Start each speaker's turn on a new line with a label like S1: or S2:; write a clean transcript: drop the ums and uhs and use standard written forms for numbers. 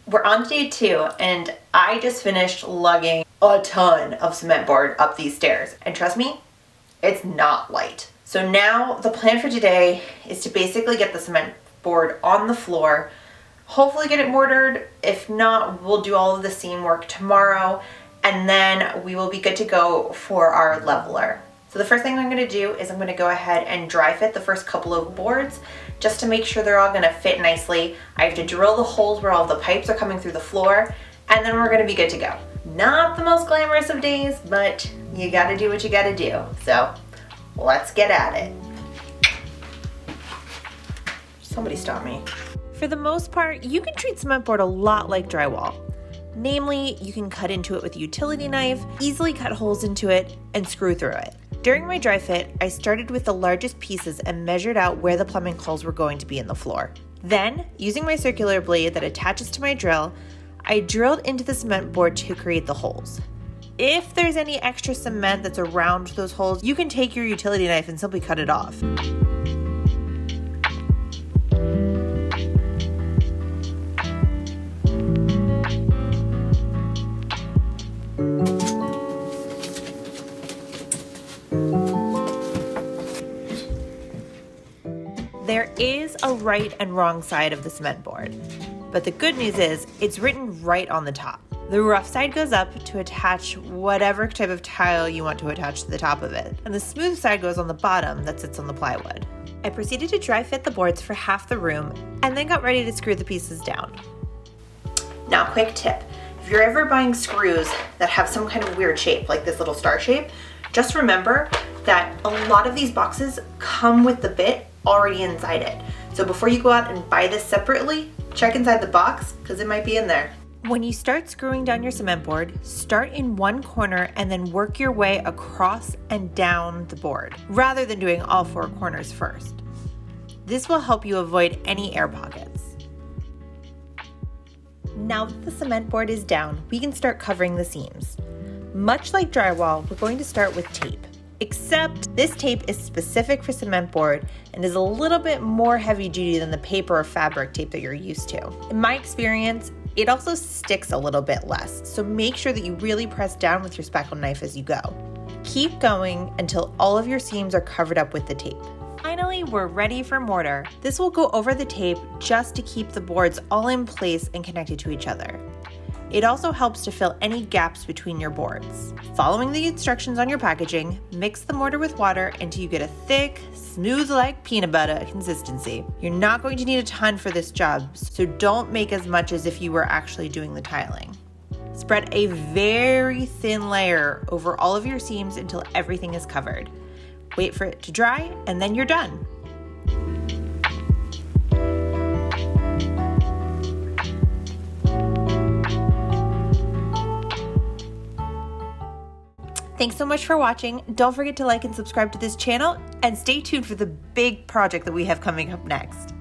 S1: We're on day 2 and I just finished lugging a ton of cement board up these stairs. And trust me, it's not light. So now the plan for today is to basically get the cement board on the floor, hopefully get it mortared. If not, we'll do all of the seam work tomorrow and then we will be good to go for our leveler. So the first thing I'm going to do is I'm going to go ahead and dry fit the first couple of boards just to make sure they're all going to fit nicely. I have to drill the holes where all the pipes are coming through the floor and then we're going to be good to go. Not the most glamorous of days, but you got to do what you got to do. So let's get at it. Somebody stop me. For the most part, you can treat cement board a lot like drywall. Namely, you can cut into it with a utility knife, easily cut holes into it, and screw through it. During my dry fit, I started with the largest pieces and measured out where the plumbing holes were going to be in the floor. Then, using my circular blade that attaches to my drill, I drilled into the cement board to create the holes. If there's any extra cement that's around those holes, you can take your utility knife and simply cut it off. There is a right and wrong side of the cement board, but the good news is it's written right on the top. The rough side goes up to attach whatever type of tile you want to attach to the top of it, and the smooth side goes on the bottom that sits on the plywood. I proceeded to dry fit the boards for half the room and then got ready to screw the pieces down. Now, quick tip. If you're ever buying screws that have some kind of weird shape, like this little star shape, just remember that a lot of these boxes come with the bit already inside it. So before you go out and buy this separately, check inside the box because it might be in there. When you start screwing down your cement board, start in one corner and then work your way across and down the board, rather than doing all 4 corners first. This will help you avoid any air pockets. Now that the cement board is down, we can start covering the seams. Much like drywall, we're going to start with tape. Except this tape is specific for cement board and is a little bit more heavy duty than the paper or fabric tape that you're used to. In my experience, it also sticks a little bit less, so make sure that you really press down with your spackle knife as you go. Keep going until all of your seams are covered up with the tape. Finally, we're ready for mortar. This will go over the tape just to keep the boards all in place and connected to each other. It also helps to fill any gaps between your boards. Following the instructions on your packaging, mix the mortar with water until you get a thick, smooth like peanut butter consistency. You're not going to need a ton for this job, so don't make as much as if you were actually doing the tiling. Spread a very thin layer over all of your seams until everything is covered. Wait for it to dry, and then you're done. Thanks so much for watching. Don't forget to like and subscribe to this channel and stay tuned for the big project that we have coming up next.